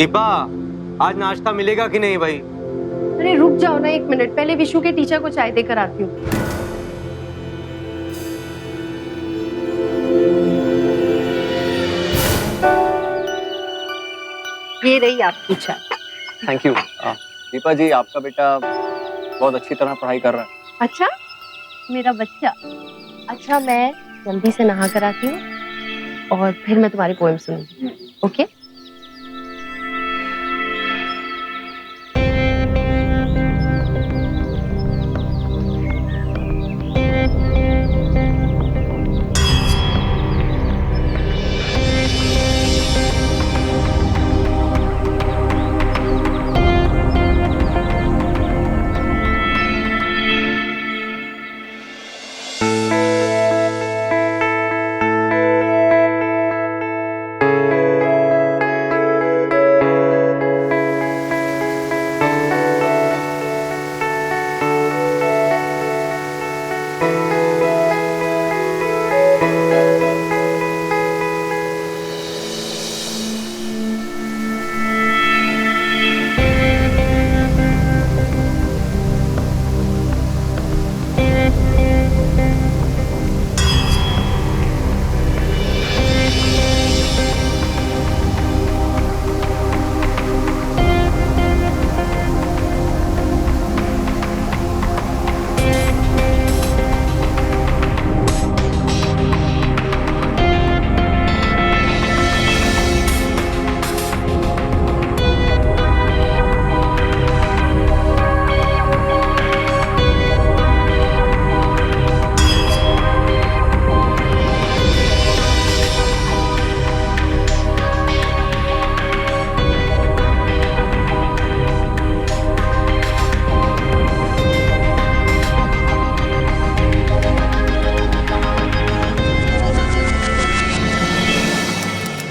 दीपा, आज नाश्ता मिलेगा कि नहीं भाई? अरे रुक जाओ ना 1 मिनट, पहले विशु के टीचर को चाय देकर आती हूँ। ये रही आपकी चाय। Thank you. दीपा जी, आपका बेटा बहुत अच्छी तरह पढ़ाई कर रहा है। अच्छा, मेरा बच्चा। अच्छा, मैं जल्दी से नहा कर आती हूँ और फिर मैं तुम्हारी पोएम सुनूंगी। ओके?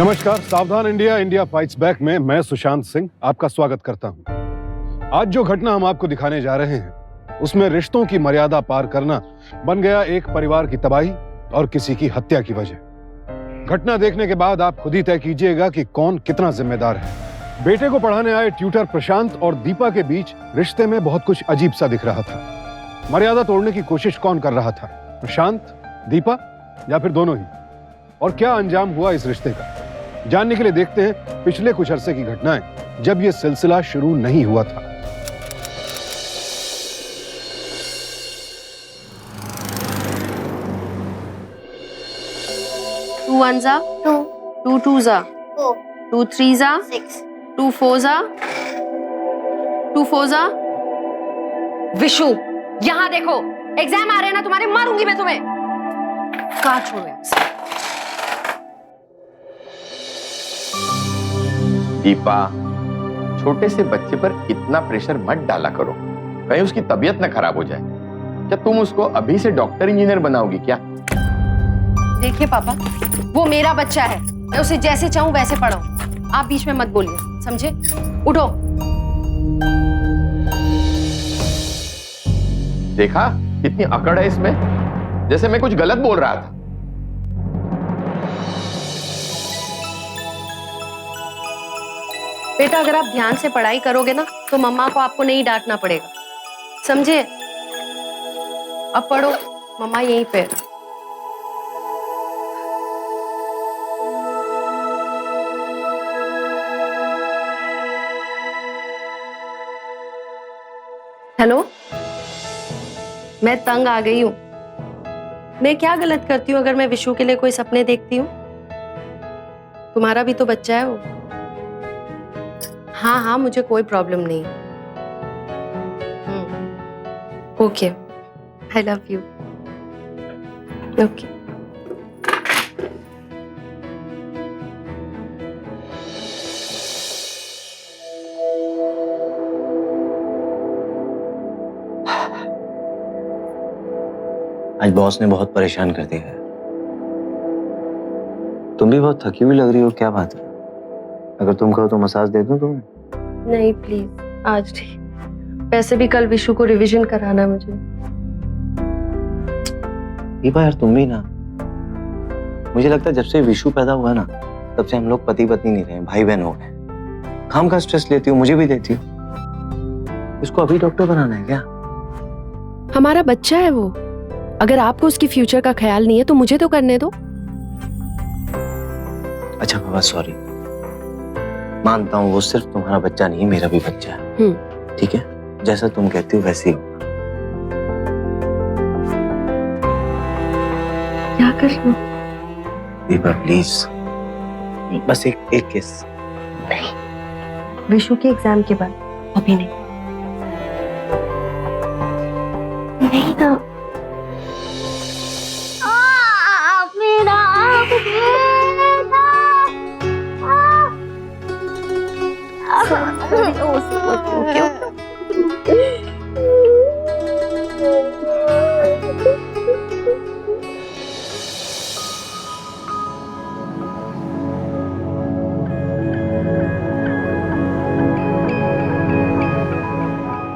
नमस्कार, सावधान इंडिया, इंडिया फाइट्स बैक में मैं सुशांत सिंह आपका स्वागत करता हूं। आज जो घटना हम आपको दिखाने जा रहे हैं उसमें रिश्तों की मर्यादा पार करना बन गया एक परिवार की तबाही और किसी की हत्या की वजह। घटना देखने के बाद आप खुद ही तय कीजिएगा कि कौन कितना जिम्मेदार है। बेटे को पढ़ाने आए ट्यूटर प्रशांत और दीपा के बीच रिश्ते में बहुत कुछ अजीब सा दिख रहा था। मर्यादा तोड़ने की कोशिश कौन कर रहा था, प्रशांत, दीपा या फिर दोनों ही? और क्या अंजाम हुआ इस रिश्ते का, जानने के लिए देखते हैं पिछले कुछ अरसे की घटनाएं जब यह सिलसिला शुरू नहीं हुआ था। टू वन जा 2, 2 2 जा 4, 2 3 जा 6, 2 4 जा 2 4 जा। विशु, यहाँ देखो, एग्जाम आ रहे हैं ना तुम्हारे, मारूंगी मैं तुम्हें। कहाँ छोड़ो? दीपा, छोटे से बच्चे पर इतना प्रेशर मत डाला करो, कहीं उसकी तबीयत ना खराब हो जाए। क्या तुम उसको अभी से डॉक्टर इंजीनियर बनाओगी क्या? देखिए पापा, वो मेरा बच्चा है, मैं उसे जैसे चाहूं वैसे पढ़ाऊं। आप बीच में मत बोलिए, समझे? उठो। देखा कितनी अकड़ है इसमें, जैसे मैं कुछ गलत बोल रहा था। बेटा, अगर आप ध्यान से पढ़ाई करोगे ना तो मम्मा को आपको नहीं डांटना पड़ेगा, समझे? अब पढ़ो, मम्मा यहीं पे। हेलो, मैं तंग आ गई हूँ। मैं क्या गलत करती हूँ अगर मैं विशु के लिए कोई सपने देखती हूँ? तुम्हारा भी तो बच्चा है वो। हाँ हाँ, मुझे कोई प्रॉब्लम नहीं। Okay, I love you. Okay. आज बॉस ने बहुत परेशान कर दिया है। तुम भी बहुत थकी हुई लग रही हो, क्या बात है? अगर तुम कहो तो मसाज दे दूं तुम्हें? नहीं प्लीज, आज नहीं। वैसे भी कल विशु को रिवीजन कराना मुझे। दीपा यार, तुम भी ना, मुझे लगता है जब से विशु पैदा हुआ ना तब से हम लोग पति पत्नी नहीं रहे, भाई बहन हो गए। काम का स्ट्रेस लेती हो, मुझे भी देती हो। इसको अभी डॉक्टर बनाना है क्या? हमारा बच्चा है वो। अगर आपको उसकी फ्यूचर का ख्याल नहीं है तो मुझे तो करने दो। अच्छा बाबा सॉरी, मानता हूँ वो सिर्फ तुम्हारा बच्चा नहीं, मेरा भी बच्चा है। ठीक है, जैसा तुम कहती हो वैसे ही होगा। क्या कर रही हो? दीपा प्लीज, बस एक किस। विशु के एग्जाम के बाद, अभी नहीं। नहीं ना।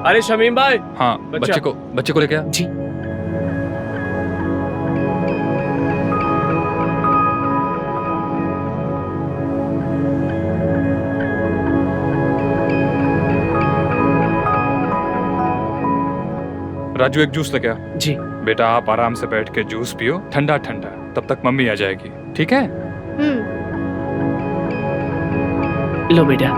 अरे शमीम भाई। हाँ, बच्चे को लेके आ। जी। राजू एक जूस लेके आ। जी। बेटा आप आराम से बैठ के जूस पियो, ठंडा ठंडा, तब तक मम्मी आ जाएगी, ठीक है? लो बेटा।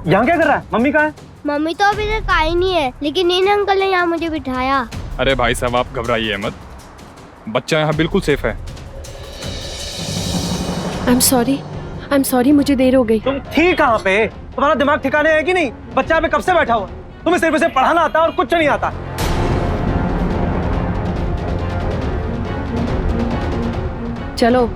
यहाँ क्या कर रहा है? मम्मी कहाँ है? मम्मी तो अभी तक आई नहीं है, लेकिन इन अंकल ने यहाँ मुझे बिठाया। अरे भाई साहब आप घबराइए मत, बच्चा यहाँ बिल्कुल सेफ है। आई एम सॉरी, मुझे देर हो गई। तुम थी कहाँ पे? तुम्हारा दिमाग ठिकाने है कि नहीं? बच्चा पे कब से बैठा हुआ? तुम्हें सिर्फ इसे पढ़ाना आता है और कुछ नहीं आता। चलो।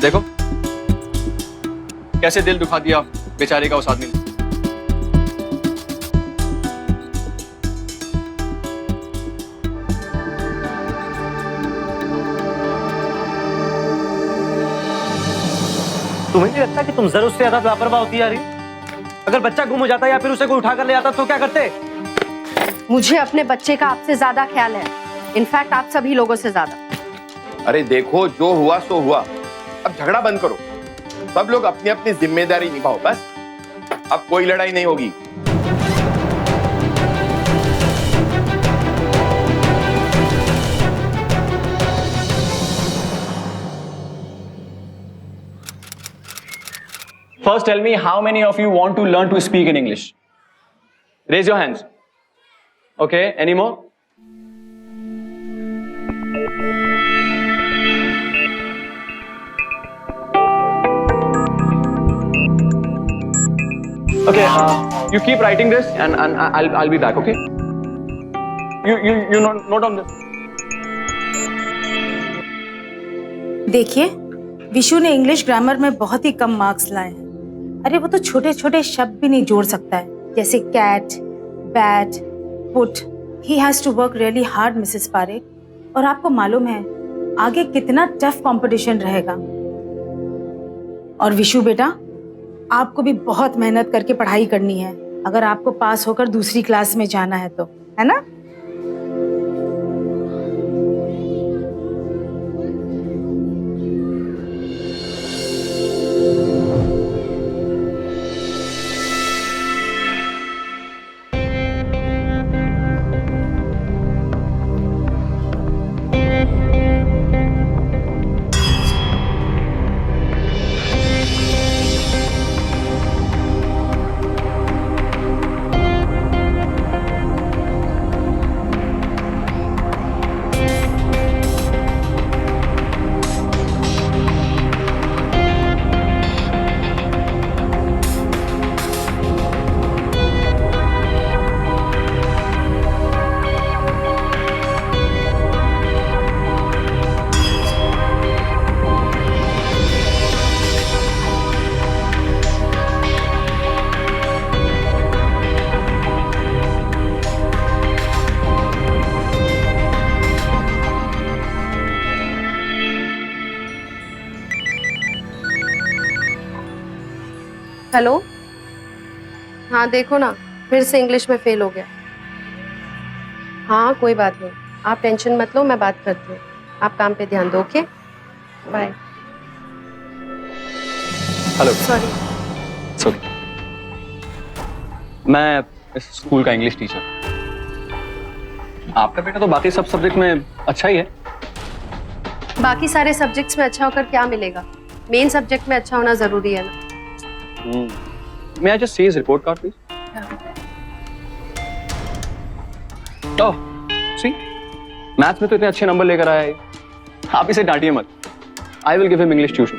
देखो कैसे दिल दुखा दिया बेचारे का उस आदमी ने। तुम्हें नहीं लगता कि तुम जरूर से ज्यादा लापरवाह होती जा रही? अगर बच्चा गुम हो जाता या फिर उसे कोई उठा कर ले आता तो क्या करते? मुझे अपने बच्चे का आपसे ज्यादा ख्याल है, इनफैक्ट आप सभी लोगों से ज्यादा। अरे देखो जो हुआ सो हुआ, अब झगड़ा बंद करो, सब लोग अपनी अपनी जिम्मेदारी निभाओ बस। अब कोई लड़ाई नहीं होगी। First tell me how many of you want to learn to speak in English? Raise your hands. Okay, any more? Okay, you keep writing this and I'll be back, okay? You note on this. देखिए, विशु ने English grammar में बहुत ही कम marks लाए हैं। अरे वो तो छोटे छोटे शब्द भी नहीं जोड़ सकता है, जैसे cat, bat, put. He has to work really hard Mrs Parekh. और आपको मालूम है आगे कितना टफ कंपटीशन रहेगा। और विशु बेटा, आपको भी बहुत मेहनत करके पढ़ाई करनी है अगर आपको पास होकर दूसरी क्लास में जाना है तो, है ना? हेलो, हाँ देखो ना, फिर से इंग्लिश में फेल हो गया। हाँ कोई बात नहीं, आप टेंशन मत लो, मैं बात करती हूँ। आप काम पे ध्यान दो, okay? Bye. Hello. Sorry. Okay. मैं इस स्कूल का इंग्लिश टीचर। आपका बेटा तो बाकी सब सब्जेक्ट में अच्छा ही है। बाकी सारे सब्जेक्ट्स में अच्छा होकर क्या मिलेगा? मेन सब्जेक्ट में अच्छा होना जरूरी है ना। May I just see his report card, please? Oh, see? Maths में तो इतने अच्छे नंबर लेकर आया है। आप इसे डांटिए मत। I will give him English tuition.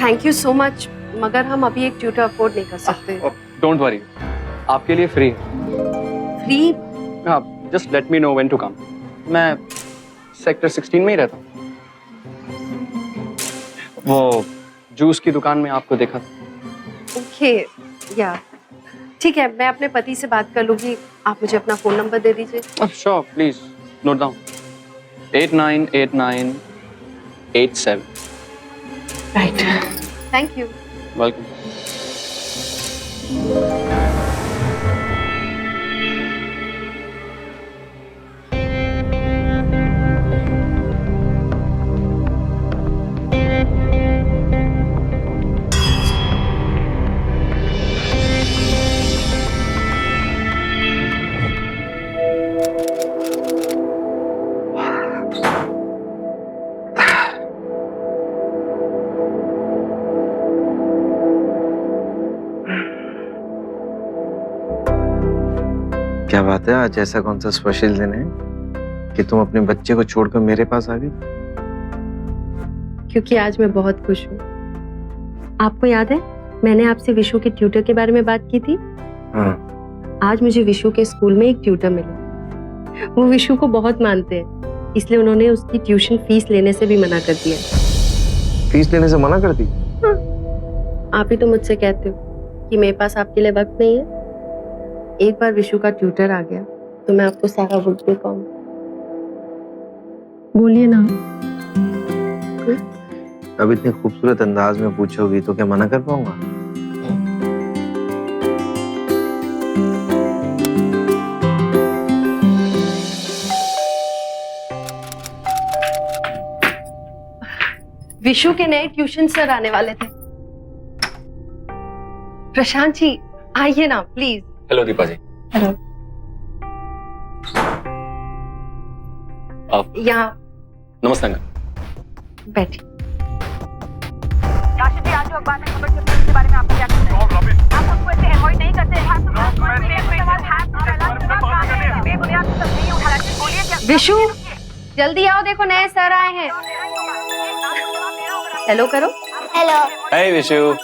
Thank you so much, मगर हम अभी एक ट्यूटर अफोर्ड नहीं कर सकते। Don't worry. आपके लिए फ्री है। फ्री? आप just let me know when to come. मैं सेक्टर 16 में ही रहता हूँ। वो जूस की दुकान में आपको देखा था। ओके, या ठीक है, मैं अपने पति से बात कर लूंगी। आप मुझे अपना फोन नंबर दे दीजिए। Sure, please note down. 898987. Right, thank you. Welcome. क्या बात है, आज ऐसा कौन सा स्पेशल दिन है कि तुम अपने बच्चे को छोड़कर मेरे पास आ गई? क्योंकि आज मैं बहुत खुश हूँ। आपको याद है मैंने आपसे विशु के ट्यूटर के बारे में बात की थी? हाँ। आज मुझे विशु के स्कूल में एक ट्यूटर मिला। वो विशु को बहुत मानते हैं, इसलिए उन्होंने उसकी ट्यूशन फीस लेने से भी मना कर दिया। फीस लेने से मना कर दी? हाँ। आप ही तो मुझसे कहते हो कि मेरे पास आपके लिए वक्त नहीं है। एक बार विशु का ट्यूटर आ गया तो मैं आपको सारा वक्त दे पाऊँ। बोलिए ना। अब इतने खूबसूरत अंदाज में पूछोगी तो क्या मना कर पाऊंगा? विशु के नए ट्यूशन सर आने वाले थे। प्रशांत जी आइए ना please. Hello Deepa ji. Hello. आप यहाँ नमस्ते अंकल। बैठिए। राशिद जी, आज जो अखबार में खबर छपी उसके बारे में आपको क्या कहना है? आप उसको ऐसे अवॉइड नहीं करते हैं। बेबुनियाद सब नहीं उठा रहे, बोलिए क्या? विशु जल्दी आओ, देखो नए सर आए हैं। हेलो करो। हेलो। Hey विशु।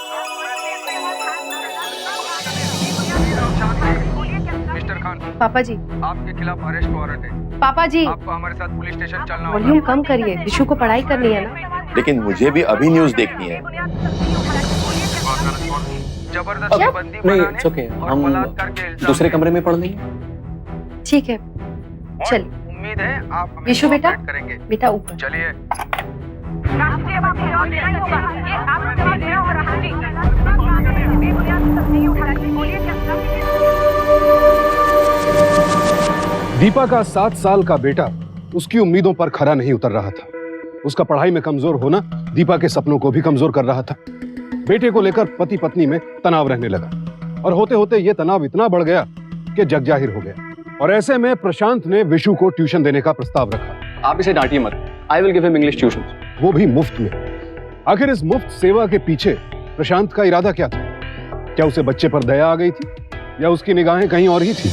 पापा जी, आपके खिलाफ अरेस्ट वारंट है। पापा जी आपको हमारे साथ पुलिस स्टेशन चलना होगा। वॉल्यूम कम करिए, विशु को पढ़ाई करनी है ना। लेकिन मुझे भी अभी न्यूज़ देखनी है। जबरदस्ती बंदी नहीं, बनाने it's okay. और हम बलात्कार के इल्जाम दूसरे कमरे में पढ़ लेंगे। ठीक है, चलिए। उम्मीद है आप हमें विशु बेटा, कोऑपरेट करेंगे। बेटा ऊपर। चलिए। राशिद जी, अब आपको जवाब देना ही होगा। ये आपको जवाब देना होगा राशिद जी। बेबुनियाद सब नहीं उठा रहे, बोलिए क्या? दीपा का 7 साल का बेटा उसकी उम्मीदों पर खरा नहीं उतर रहा था। उसका पढ़ाई में कमजोर होना दीपा के सपनों को भी कमजोर कर रहा था। बेटे को लेकर पति पत्नी में तनाव रहने लगा और होते होते यह तनाव इतना बढ़ गया कि जग जाहिर हो गया। और ऐसे में प्रशांत ने विशु को ट्यूशन देने का प्रस्ताव रखा। आप इसे डांटिए मत। I will give him English tuition. वो भी मुफ्त में। आखिर इस मुफ्त सेवा के पीछे प्रशांत का इरादा क्या था? क्या उसे बच्चे पर दया आ गई थी या उसकी निगाहें कहीं और ही थी?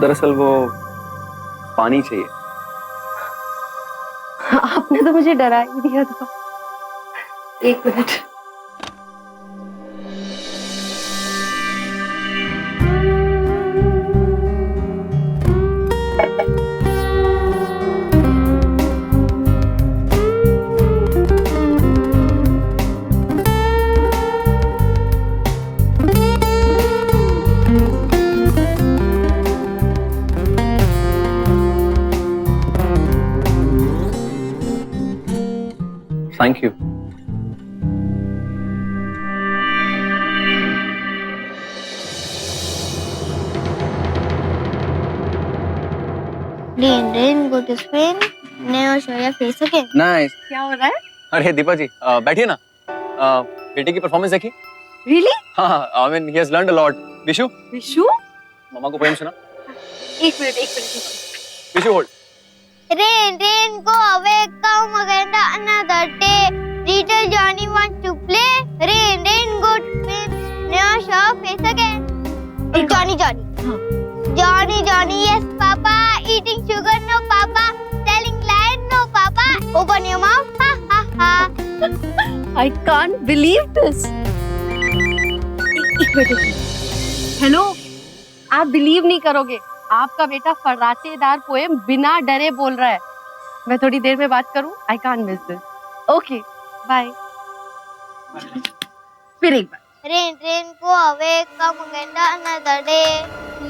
दरअसल वो पानी चाहिए। आपने तो मुझे डरा ही दिया था। एक minute. Thank you. Rain, rain, go to Spain. Never show your face again. Nice. क्या हो रहा है? अरे दीपा जी बैठिए ना। बेटे की परफॉर्मेंस देखी? Really? हाँ, I mean he has learned a lot. Vishu, Vishu? मामा को पोएम सुना। एक minute. Vishu hold. Rain, rain, go away, come again the another day. Little Johnny wants to play. Rain, rain, go to Spain. Never show your face again. Johnny, Johnny. Johnny, Johnny, yes, Papa. Eating sugar, no, Papa. Telling lies, no, Papa. Open your mouth, ha, ha, ha. I can't believe this. एक minute. Hello, आप believe नहीं करोगे, आपका बेटा फर्राटेदार poem बिना डरे बोल रहा है। मैं थोड़ी देर में बात करूं? I can't miss this. Okay, bye. फिर एक बार। Rain, rain, go away, come again the another day.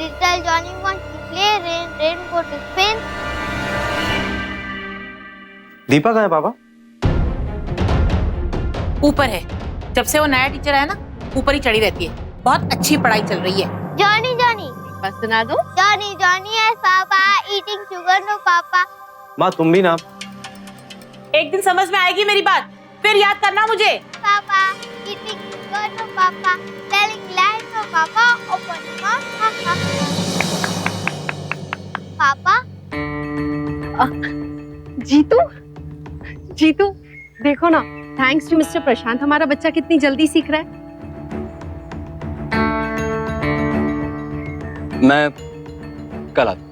Little Johnny wants to play. Rain, rain, go to Spain. Deepa कहाँ है पापा? ऊपर है। जब से वो नया टीचर आया ना, ऊपर ही चढ़ी रहती है। बहुत अच्छी पढ़ाई चल रही है। Johnny, Johnny. बस सुना दो। Johnny, Johnny, yes, Papa. Eating sugar, no, Papa. माँ तुम भी ना। एक दिन समझ में आएगी मेरी बात, फिर याद करना मुझे। Papa, eating sugar, no, Papa. Telling lies, no, Papa. Open your mouth, ha, ha, ha. Papa. Jitu, देखो ना, थैंक्स टू मिस्टर प्रशांत हमारा बच्चा कितनी जल्दी सीख रहा है। मैं कल आता।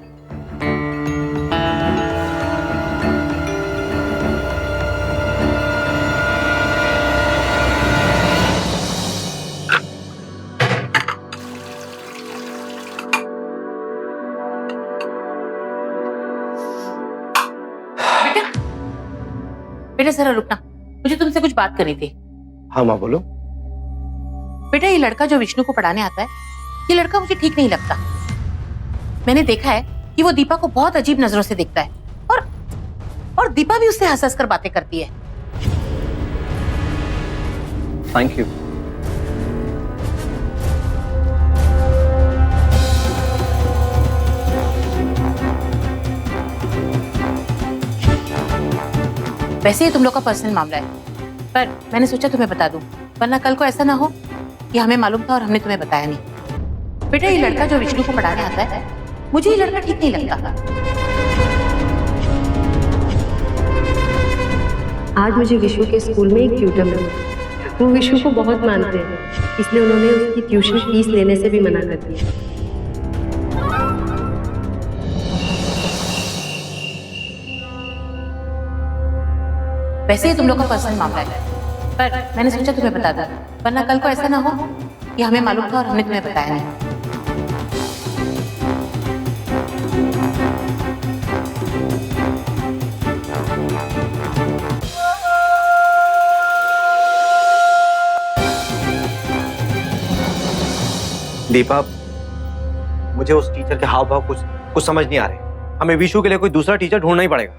बेटा जरा रुकना, मुझे तुमसे कुछ बात करनी थी। हाँ माँ बोलो। बेटा ये लड़का जो विष्णु को पढ़ाने आता है, ये लड़का मुझे ठीक नहीं लगता। मैंने देखा है कि वो दीपा को बहुत अजीब नजरों से देखता है और दीपा भी उससे हंस हंस कर बातें करती है। Thank you. वैसे ही तुम लोग का पर्सनल मामला है, पर मैंने सोचा तुम्हें बता दूं, वरना कल को ऐसा ना हो कि हमें मालूम था और हमने तुम्हें बताया नहीं। बेटा ये लड़का जो विष्णु को पढ़ाने आता है, मुझे ये लड़का ठीक नहीं लगता। आज मुझे विशु के स्कूल में एक ट्यूटर मिला। वो विशु को बहुत मानते हैं, इसलिए उन्होंने उसकी ट्यूशन फीस लेने से भी मना कर दिया। वैसे ही तुम लोग का पर्सनल मामला है, पर मैंने सोचा तुम्हें बता दूं, वरना कल को ऐसा ना हो कि हमें मालूम था और हमने तुम्हें बताया नहीं। दीपा मुझे उस टीचर के हाव भाव कुछ समझ नहीं आ रहे। हमें विशु के लिए कोई दूसरा टीचर ढूंढना ही पड़ेगा।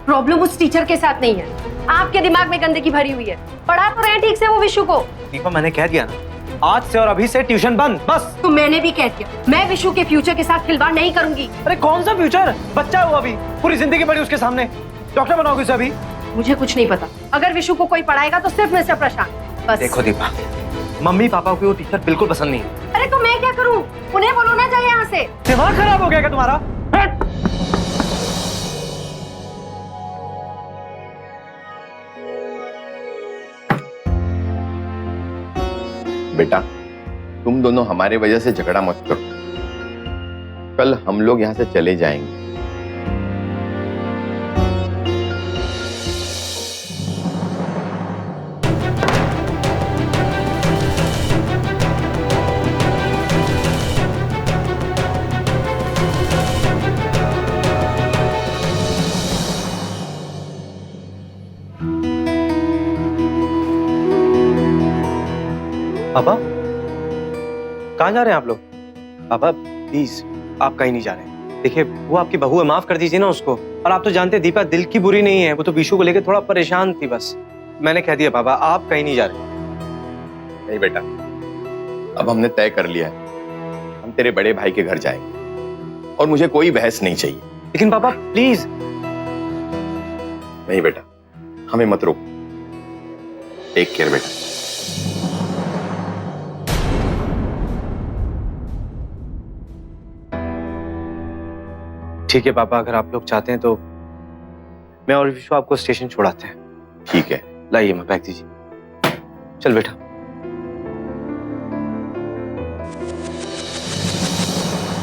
प्रॉब्लम उस टीचर के साथ नहीं है, आपके दिमाग में गंदगी भरी हुई है। पढ़ा तो रहे ठीक से वो विशु को। दीपा मैंने कह दिया ना, आज से और अभी से ट्यूशन बंद, बस। तो मैंने भी कह दिया, मैं विशु के फ्यूचर के साथ खिलवाड़ नहीं करूंगी। अरे कौन सा फ्यूचर, बच्चा है वो अभी, पूरी जिंदगी पड़ी उसके सामने। डॉक्टर बनाओगे उसे अभी? मुझे कुछ नहीं पता, अगर विशु को कोई पढ़ाएगा तो सिर्फ मिस्टर प्रशांत, बस। देखो दीपा, मम्मी पापा को वो टीचर बिल्कुल पसंद नहीं है। अरे तो मैं क्या करूं, उन्हें बोलो ना जाए यहाँ से। दिमाग खराब हो गया क्या तुम्हारा? बेटा, तुम दोनों हमारे वजह से झगड़ा मत करो। कल हम लोग यहाँ से चले जाएंगे। पापा कहाँ जा रहे हैं आप लोग? पापा प्लीज, आप कहीं नहीं जा रहे। देखिए वो आपकी बहू है, माफ कर दीजिए ना उसको। और आप तो जानते हैं दीपा दिल की बुरी नहीं है, वो तो विशु को लेकर थोड़ा परेशान थी बस। मैंने कह दिया पापा, आप कहीं नहीं जा रहे। नहीं बेटा, अब हमने तय कर लिया है, हम तेरे बड़े भाई के घर जाएंगे और मुझे कोई बहस नहीं चाहिए। लेकिन पापा प्लीज। नहीं बेटा, हमें मत रोक। टेक केयर बेटा। ठीक है पापा, अगर आप लोग चाहते हैं तो मैं और विशु आपको स्टेशन छोड़ाते हैं। ठीक है, लाइए मैं बैग दीजिए। चल बेटा।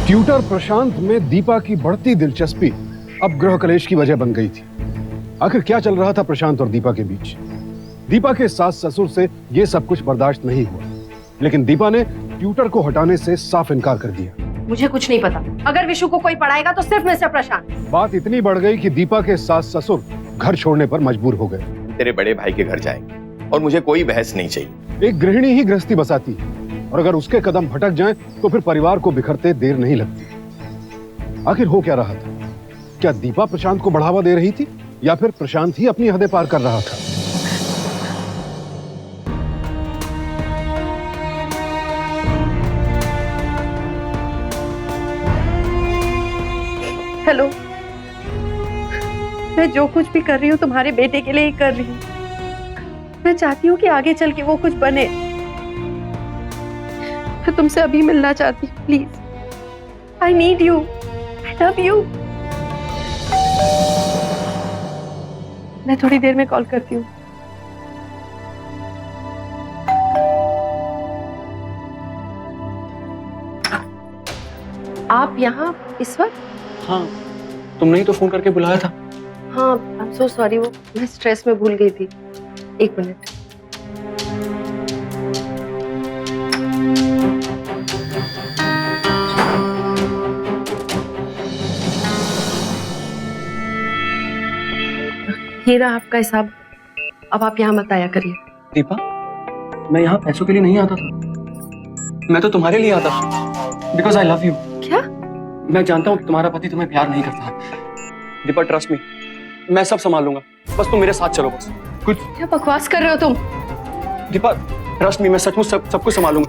ट्यूटर प्रशांत में दीपा की बढ़ती दिलचस्पी अब गृह कलेश की वजह बन गई थी। आखिर क्या चल रहा था प्रशांत और दीपा के बीच? दीपा के सास ससुर से यह सब कुछ बर्दाश्त नहीं हुआ, लेकिन दीपा ने ट्यूटर को हटाने से साफ इनकार कर दिया। मुझे कुछ नहीं पता, अगर विशु को कोई पढ़ाएगा तो सिर्फ मिस्टर प्रशांत। बात इतनी बढ़ गई कि दीपा के सास ससुर घर छोड़ने पर मजबूर हो गए। तेरे बड़े भाई के घर जाएंगे और मुझे कोई बहस नहीं चाहिए। एक गृहिणी ही गृहस्थी बसाती है, और अगर उसके कदम भटक जाएं तो फिर परिवार को बिखरते देर नहीं लगती। आखिर हो क्या रहा था? क्या दीपा प्रशांत को बढ़ावा दे रही थी, या फिर प्रशांत ही अपनी हदें पार कर रहा था? हेलो, मैं जो कुछ भी कर रही हूँ तुम्हारे बेटे के लिए ही कर रही हूँ। मैं चाहती हूँ कि आगे चल के वो कुछ बने। मैं तुमसे अभी मिलना चाहती हूँ, please. I need you, I love you. मैं थोड़ी देर में कॉल करती हूँ। आप यहाँ इस वक्त? हाँ, तुमने ही तो फोन करके बुलाया था। हाँ, आई एम सो सॉरी, वो मैं स्ट्रेस में भूल गई थी। एक मिनट। ये रहा आपका हिसाब, अब आप यहाँ मत आया करिए। दीपा, मैं यहाँ पैसों के लिए नहीं आता था, मैं तो तुम्हारे लिए आता था। Because I love you. क्या? मैं जानता हूँ कि तुम्हारा पति तुम्हें प्यार नहीं करता। दीपा ट्रस्ट मी, मैं सब संभाल लूंगा, बस तुम मेरे साथ चलो बस। कुछ क्या बकवास कर रहे हो तुम? दीपा ट्रस्ट मी, मैं सचमुच सब कुछ संभाल लूंगा।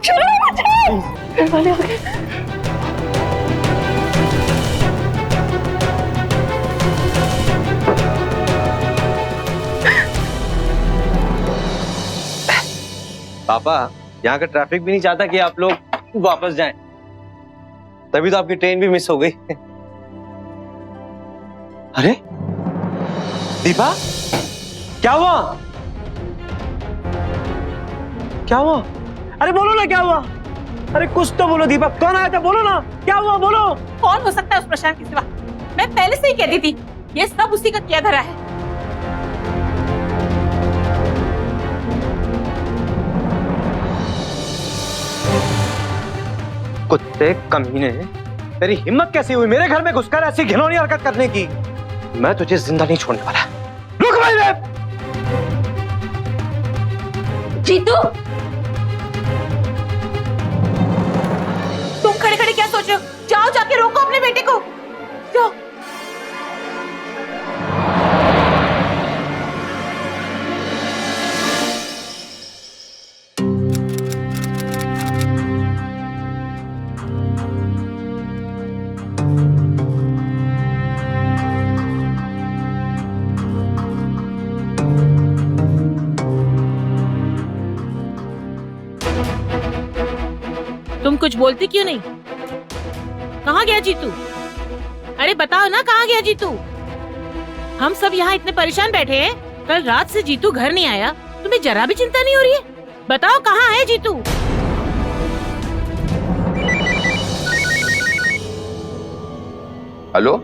घर वाले आ गए। पापा यहाँ का ट्रैफिक भी नहीं चाहता कि आप लोग वापस जाएं, तभी तो आपकी ट्रेन भी मिस हो गई। अरे दीपा, क्या हुआ? क्या हुआ? अरे बोलो ना क्या हुआ? अरे कुछ तो बोलो दीपा, कौन आया था? बोलो ना क्या हुआ, बोलो। कौन हो सकता है उस प्रशांत के सिवा? मैं पहले से ही कहती थी, ये सब उसी का किया धरा है। कुत्ते कमीने, तेरी हिम्मत कैसी हुई मेरे घर में घुसकर ऐसी घिनौनी हरकत करने की? मैं तुझे जिंदा नहीं छोड़ने वाला। रुक भाई। जीतू, तुम खड़े खड़े क्या सोच लो। तुम कुछ बोलती क्यों नहीं? कहाँ गया जीतू? अरे बताओ ना, कहाँ गया जीतू? हम सब यहाँ इतने परेशान बैठे हैं, कल रात से जीतू घर नहीं आया, तुम्हें जरा भी चिंता नहीं हो रही है? बताओ कहाँ है जीतू? हेलो,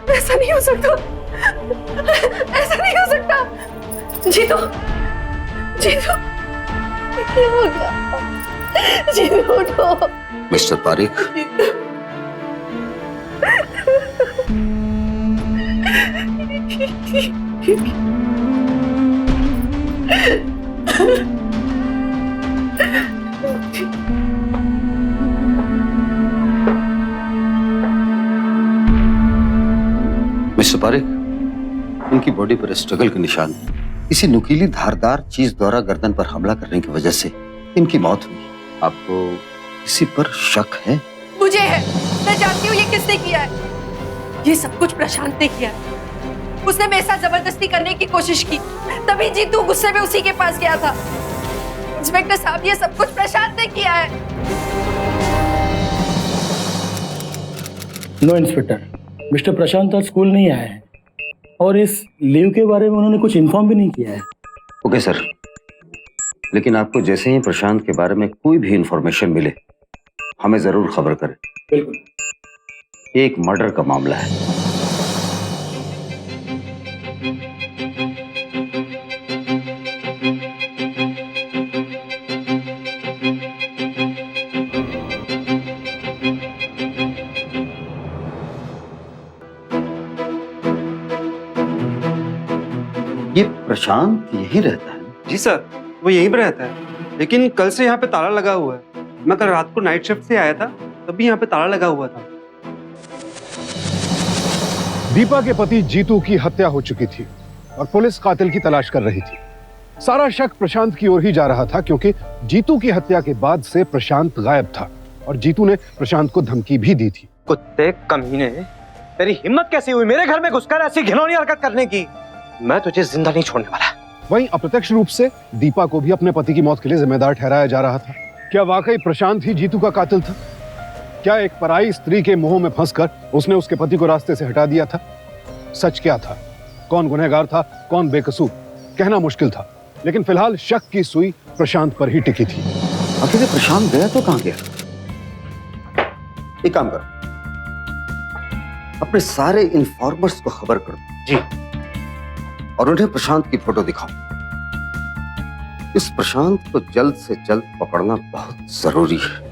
ऐसा नहीं हो सकता, ऐसा नहीं हो सकता। जीतू, जीतू, क्या हो गया? जीतू उठो। मिस्टर पारिक, मिस्टर पारिक, इनकी बॉडी पर स्ट्रगल के निशान, किसी नुकीली धारदार चीज द्वारा गर्दन पर हमला करने की वजह से इनकी मौत हुई। आपको किसी पर शक है? मुझे है, मैं जानती हूँ ये किसने किया है। ये सब कुछ प्रशांत ने किया है। उसने मेरे साथ जबरदस्ती करने की कोशिश की, तभी जीतू गुस्से में उसी के पास गया था। इंस्पेक्टर साहब, ये सब कुछ प्रशांत ने किया है। नो इंस्पेक्टर, मिस्टर प्रशांत आज स्कूल नहीं आए हैं और इस लीव के बारे में उन्होंने कुछ इन्फॉर्म भी नहीं किया है। ओके सर, लेकिन आपको जैसे ही प्रशांत के बारे में कोई भी इंफॉर्मेशन मिले हमें जरूर खबर करें। बिल्कुल। एक मर्डर का मामला है। ये प्रशांत यही रहता है? जी सर, वो यहीं पर रहता है, लेकिन कल से यहाँ पे ताला लगा हुआ है। मैं कल रात को नाइट शिफ्ट से आया था, तभी यहाँ पे ताला लगा हुआ था। दीपा के पति जीतू की हत्या हो चुकी थी और पुलिस कातिल की तलाश कर रही थी। सारा शक प्रशांत की ओर ही जा रहा था क्योंकि जीतू की हत्या के बाद से प्रशांत गायब था और जीतू ने प्रशांत को धमकी भी दी थी। कुत्ते कमीने, तेरी हिम्मत कैसी हुई मेरे घर में घुसकर ऐसी घिनौनी हरकत करने की? मैं तुझे जिंदा नहीं छोड़ने वाला। वहीं अप्रत्यक्ष रूप से दीपा को भी अपने पति की मौत के लिए जिम्मेदार ठहराया जा रहा था। क्या वाकई प्रशांत ही जीतू का कातिल था? क्या एक पराई स्त्री के मोह में फंसकर उसने उसके पति को रास्ते से हटा दिया था? सच क्या था? कौन गुनहगार था, कौन बेकसूर, कहना मुश्किल था, लेकिन फिलहाल शक की सुई प्रशांत पर ही टिकी थी। आखिर प्रशांत गया तो कहां गया? एक काम करो, अपने सारे इन्फॉर्मर्स को खबर कर दो जी, और उन्हें प्रशांत की फोटो दिखाओ। इस प्रशांत को जल्द से जल्द पकड़ना बहुत जरूरी है।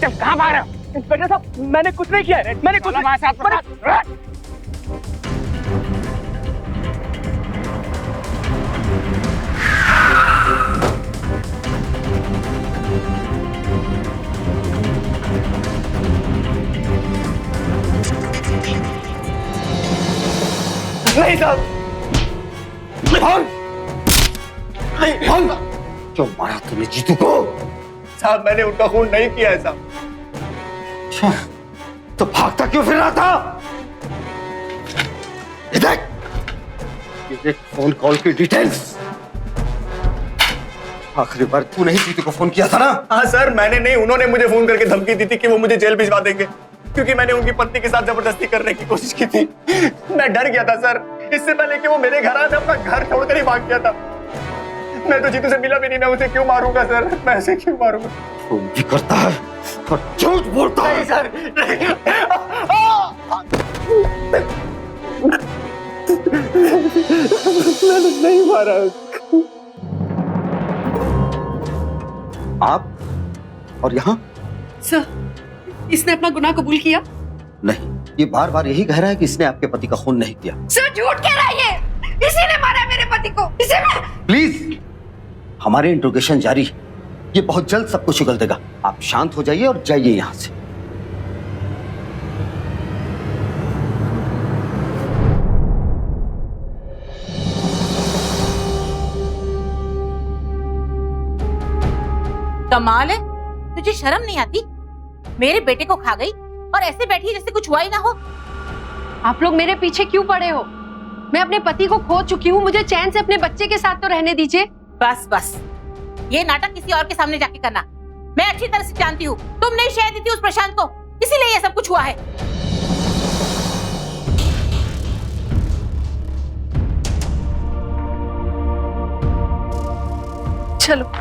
कहाँ भाग रहे हो? इंस्पेक्टर साहब, मैंने कुछ नहीं किया है। मैंने कुछ नहीं साहब, क्यों मारा तुमने जीतू को? साहब मैंने उनका खून नहीं किया है साहब। अच्छा, तो भागता क्यों फिर रहा था? ये देख फोन कॉल की डिटेल्स। आखिरी बार तूने ही जीतू को फोन किया था ना? हाँ सर, मैंने नहीं, उन्होंने मुझे फोन करके धमकी दी थी कि वो मुझे जेल भिजवा देंगे, क्योंकि मैंने उनकी पत्नी के साथ जबरदस्ती करने की कोशिश की थी। मैं डर गया था सर, इससे पहले कि वो मेरे घर आए मैं अपना घर छोड़कर ही भाग गया था। मैं तो जीतू से मिला भी नहीं, मैं उसे क्यों मारूंगा सर, मैं उसे क्यों मारूंगा? फोन भी करता है और झूठ बोलता है। सर मैंने नहीं मारा। आप और यहाँ? सर, इसने अपना गुनाह कबूल किया? नहीं, ये बार बार यही कह रहा है कि इसने आपके पति का खून नहीं किया। सर झूठ कह रहा है ये, इसी ने मारा मेरे पति को, इसे मैं। प्लीज, हमारे इंट्रोगेशन जारी है, ये बहुत जल्द सब कुछ उगल देगा। आप शांत हो जाइए और जाइए यहाँ से। कमाल है, तुझे शर्म नहीं आती? मेरे बेटे को खा गई और ऐसे बैठी है जैसे कुछ हुआ ही ना हो। आप लोग मेरे पीछे क्यों पड़े हो? मैं अपने पति को खो चुकी हूँ, मुझे चैन से अपने बच्चे के साथ तो रहने दीजिए। बस बस, ये नाटक किसी और के सामने जाके करना। मैं अच्छी तरह से जानती हूँ, तुमने ही शहर दी थी उस प्रशांत को, इसीलिए ये सब कुछ हुआ है। चलो।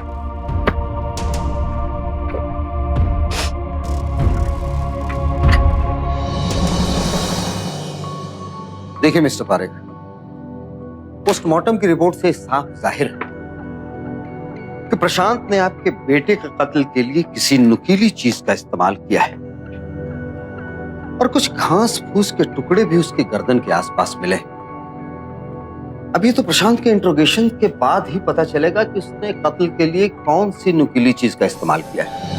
देखिए मिस्टर पारेख, पोस्टमार्टम की रिपोर्ट से साफ जाहिर है कि प्रशांत ने आपके बेटे के कत्ल के लिए किसी नुकीली चीज का इस्तेमाल किया है और कुछ घास फूस के टुकड़े भी उसके गर्दन के आसपास मिले। अब ये तो प्रशांत के इंट्रोगेशन के बाद ही पता चलेगा कि उसने कत्ल के लिए कौन सी नुकीली चीज का इस्तेमाल किया है।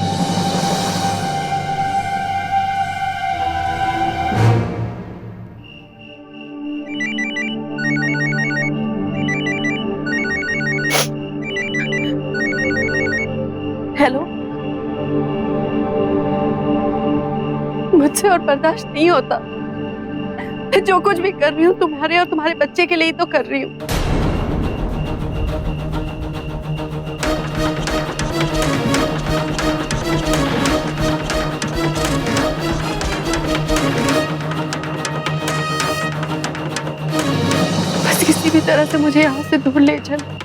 हेलो, मुझसे और बर्दाश्त नहीं होता। मैं जो कुछ भी कर रही हूँ तुम्हारे और तुम्हारे बच्चे के लिए ही तो कर रही हूँ। बस किसी भी तरह से मुझे यहाँ से दूर ले चलो।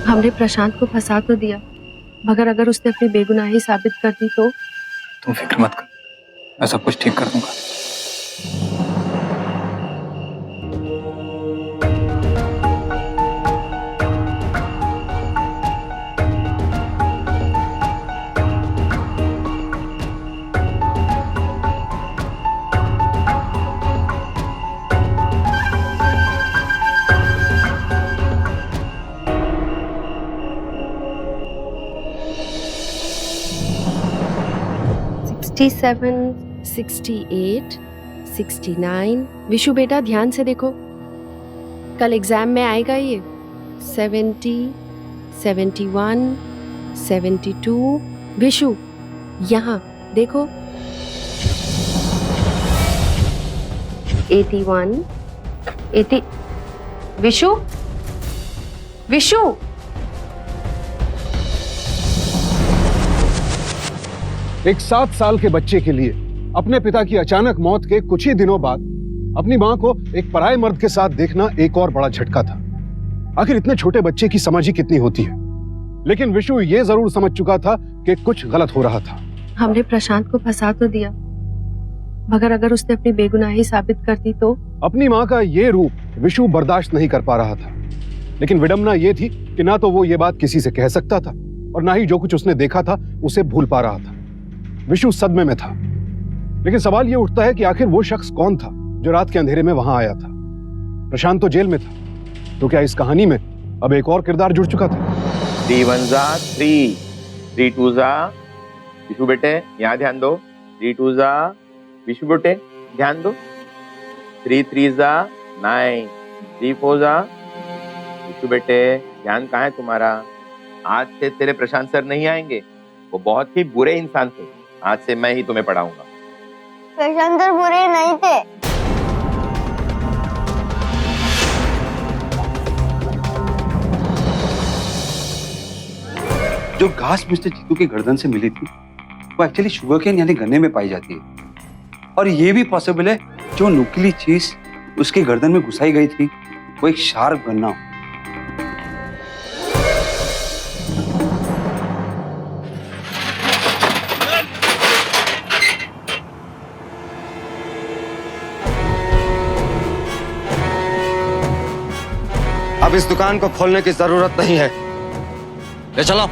हमने प्रशांत को फंसा तो दिया, मगर अगर उसने अपनी बेगुनाही साबित कर दी तो? तुम फिक्र मत कर, मैं सब कुछ ठीक कर दूंगा। $67, $68, $69। विशु बेटा ध्यान से देखो, कल एग्जाम में आएगा ये। 70, 71, 72। विशु यहाँ देखो। 81, 80। विशु, विशु। एक 7 साल के बच्चे के लिए अपने पिता की अचानक मौत के कुछ ही दिनों बाद अपनी मां को एक पराये मर्द के साथ देखना एक और बड़ा झटका था। आखिर इतने छोटे बच्चे की समझ ही कितनी होती है। लेकिन विशु ये जरूर समझ चुका था कि कुछ गलत हो रहा था। हमने प्रशांत को फंसा तो दिया, मगर अगर उसने अपनी बेगुनाही साबित कर दी तो? अपनी मां का ये रूप विशु बर्दाश्त नहीं कर पा रहा था। लेकिन विडंबना ये थी कि ना तो वो ये बात किसी से कह सकता था और ना ही जो कुछ उसने देखा था उसे भूल पा रहा था। विशु सदमे में था। लेकिन सवाल ये उठता है कि आखिर वो शख्स कौन था जो रात के अंधेरे में वहां आया था? प्रशांत तो जेल में था, तो क्या इस कहानी में अब एक और किरदार जुड़ चुका था? 3 1 जा 3, 3 2 जा। विशु बेटे यहाँ ध्यान दो। 3 2 जा। विशु बेटे ध्यान दो। 3 3 जा 9, 3 4 जा। विशु बेटे ध्यान कहाँ है तुम्हारा? आज से तेरे प्रशांत सर नहीं आएंगे, वो बहुत ही बुरे इंसान थे। आज से मैं ही तुम्हें पढ़ाऊंगा। प्रशांत सर बुरे नहीं थे। जो घास मिस्टर जीतू की गर्दन से मिली थी वो एक्चुअली शुगरकेन यानी गन्ने में पाई जाती है। और ये भी पॉसिबल है जो नुकीली चीज उसके गर्दन में घुसाई गई थी वो एक शार्प गन्ना हो। अब इस दुकान को खोलने की जरूरत नहीं है। ले चलो,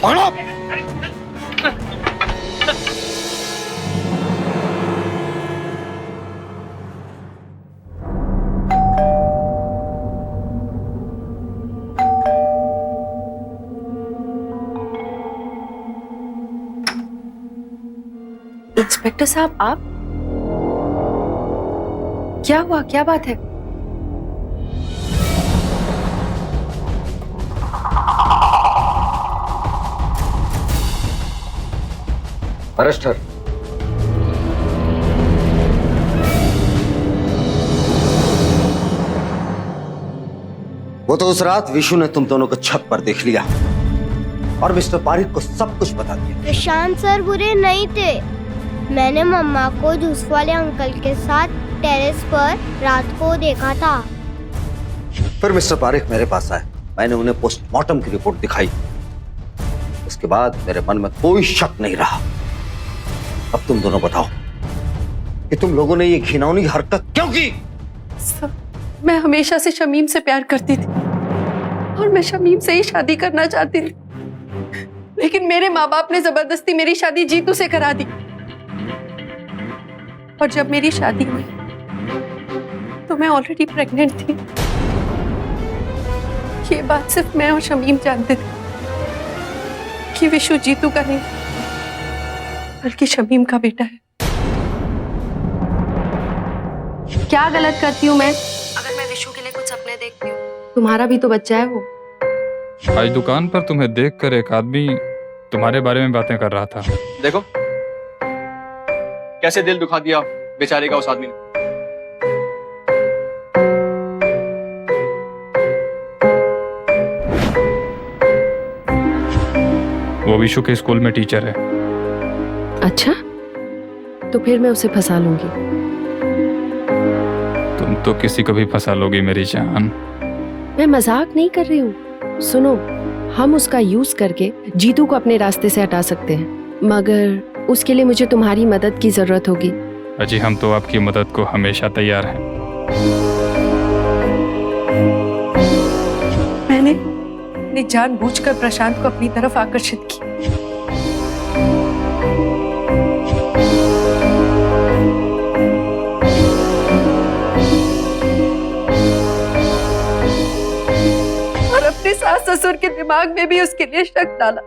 पकड़ो। इंस्पेक्टर साहब, आप? क्या हुआ, क्या बात है? Arrest her। वो तो उस रात विशु ने तुम दोनों को छत पर देख लिया और मिस्टर पारिक को सब कुछ बता दिया। प्रशांत सर बुरे नहीं थे। मैंने मम्मा को जूस वाले अंकल के साथ टेरेस पर रात को देखा था। फिर मिस्टर पारिक मेरे पास आए, मैंने उन्हें पोस्टमार्टम की रिपोर्ट दिखाई। उसके बाद मेरे मन में कोई शक नहीं रहा। अब तुम दोनों बताओ कि तुम लोगों ने ये घिनौनी हरकत क्यों की? सर, मैं हमेशा से शमीम से प्यार करती थी और मैं शमीम से ही शादी करना चाहती थी। लेकिन मेरे माँ बाप ने जबरदस्ती मेरी शादी जीतू से करा दी। और जब मेरी शादी हुई तो मैं ऑलरेडी प्रेग्नेंट थी। ये बात सिर्फ मैं और शमीम जानते थे कि विशु जीतू का नहीं बल्कि शमीम का बेटा है। क्या गलत करती हूँ मैं अगर मैं विशु के लिए कुछ सपने देखती हूँ? तुम्हारा भी तो बच्चा है वो। आज दुकान पर तुम्हें देखकर एक आदमी तुम्हारे बारे में बातें कर रहा था। देखो कैसे दिल दुखा दिया बेचारे का उस आदमी ने। वो विशु के स्कूल में टीचर है। अच्छा, तो फिर मैं उसे फंसा लूंगी। तुम तो किसी को भी फंसा लोगी मेरी जान। मैं मजाक नहीं कर रही हूँ। सुनो, हम उसका यूज करके जीतू को अपने रास्ते से हटा सकते हैं, मगर उसके लिए मुझे तुम्हारी मदद की जरूरत होगी। अजी, हम तो आपकी मदद को हमेशा तैयार हैं। मैंने जानबूझकर प्रशांत को अपनी तरफ आकर्षित किया। और अपने सास ससुर के दिमाग में भी उसके लिए शक डाला।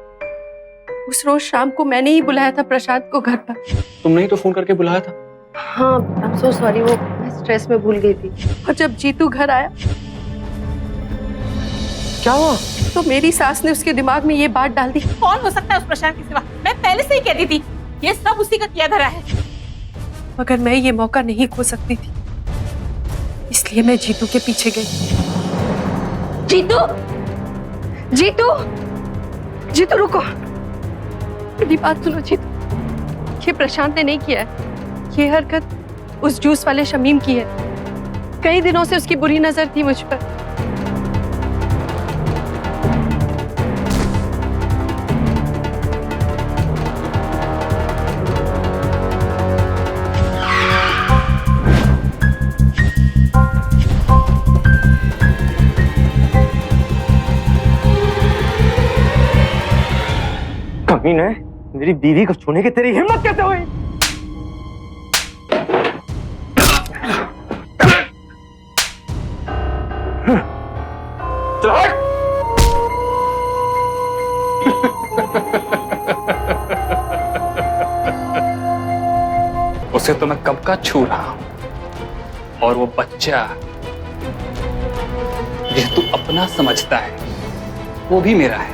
उस रोज शाम को मैंने ही बुलाया था प्रशांत को घर पर। तुमने ही तो फोन करके बुलाया था। हाँ, आई एम सो सॉरी, वो मैं स्ट्रेस में भूल गई थी। और जब जीतू घर आया क्या हुआ? तो मेरी सास ने उसके दिमाग में ये बात डाल दी। कौन हो सकता है उस प्रशांत के सिवा? मैं पहले से ही कहती थी ये सब उसी का किया धरा है। मगर मैं ये मौका नहीं खो सकती थी, इसलिए मैं जीतू के पीछे गई। जीतू, जीतू, जीतू रुको, मेरी बात सुनो जीतू। ये प्रशांत ने नहीं किया है। ये हरकत उस जूस वाले शमीम की है। कई दिनों से उसकी बुरी नजर थी मुझ पर। कमीन है, मेरी बीवी को छूने की तेरी हिम्मत कैसे हुई? उसे तो मैं कब का छू रहा हूं, और वो बच्चा जिसे तू अपना समझता है वो भी मेरा है।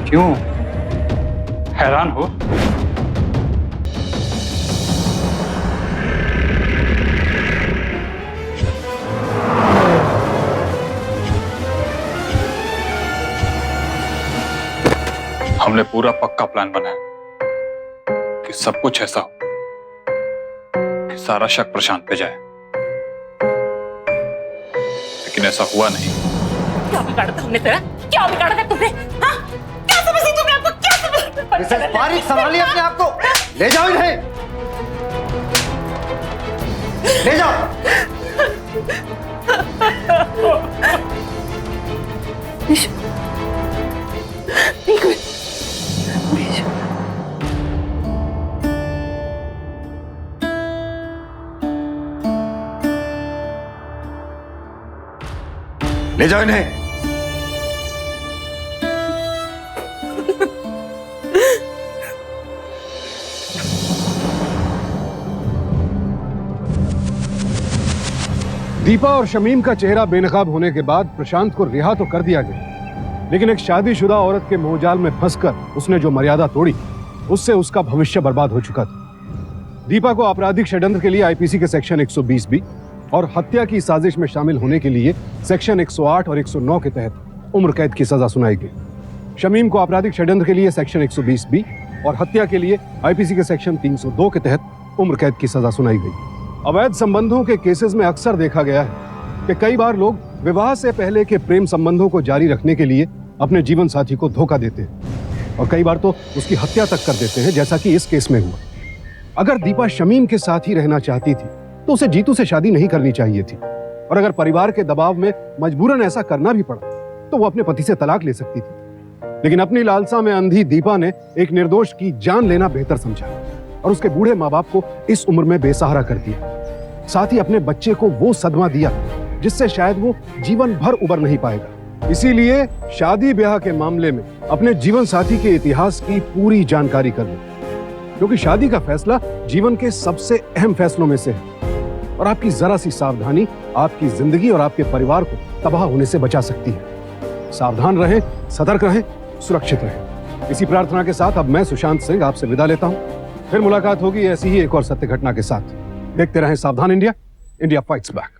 क्यों हैरान हो? हमने पूरा पक्का प्लान बनाया कि सब कुछ ऐसा हो कि सारा शक प्रशांत पे जाए, लेकिन ऐसा हुआ नहीं। क्या बिगाड़ा था हमने तेरा? क्या बिगाड़ा था तुमने? हाँ? क्या समझती तुमने आपको? क्या समझ? बारीक संभालिए अपने आप को। ले जाओ इन्हें, ले जाओ। एक मिनट। ले जाओ इन्हें। दीपा और शमीम का चेहरा बेनकाब होने के बाद प्रशांत को रिहा तो कर दिया गया, लेकिन एक शादीशुदा औरत के मोहजाल में फंसकर उसने जो मर्यादा तोड़ी, उससे उसका भविष्य बर्बाद हो चुका था। दीपा को आपराधिक षड्यंत्र के लिए आईपीसी के सेक्शन 120 और हत्या की साजिश में शामिल होने के लिए सेक्शन 108 और 109 के तहत उम्र कैद की सजा सुनाई गई। शमीम को आपराधिक षड्यंत्र के लिए सेक्शन 120 और हत्या के लिए आईपीसी के सेक्शन 302 के तहत उम्र कैद की सजा सुनाई गई। अवैध संबंधों के केसेस में अक्सर देखा गया है कि कई बार लोग विवाह से पहले के प्रेम संबंधों को जारी रखने के लिए अपने जीवन साथी को धोखा देते हैं और कई बार तो उसकी हत्या तक कर देते हैं, जैसा कि इस केस में हुआ। अगर दीपा शमीम के साथ ही रहना चाहती थी तो उसे जीतू से शादी नहीं करनी चाहिए थी, और अगर परिवार के दबाव में मजबूरन ऐसा करना भी पड़ा तो वो अपने पति से तलाक ले सकती थी। लेकिन अपनी लालसा में अंधी दीपा ने एक निर्दोष की जान लेना बेहतर समझा और उसके बूढ़े माँ बाप को इस उम्र में बेसहारा कर दिया। साथ ही अपने बच्चे को वो सदमा दिया जिससे शायद वो जीवन भर उबर नहीं पाएगा। इसीलिए शादी ब्याह के मामले में अपने जीवन साथी के इतिहास की पूरी जानकारी कर लो, क्योंकि शादी का फैसला जीवन के सबसे अहम फैसलों में से है और आपकी जरा सी सावधानी आपकी जिंदगी और आपके परिवार को तबाह होने से बचा सकती है। सावधान रहें, सतर्क रहें, सुरक्षित रहें। इसी प्रार्थना के साथ अब मैं सुशांत सिंह आपसे विदा लेता हूं। फिर मुलाकात होगी ऐसी ही एक और सत्य घटना के साथ। देखते रहें सावधान इंडिया, इंडिया फाइट्स बैक।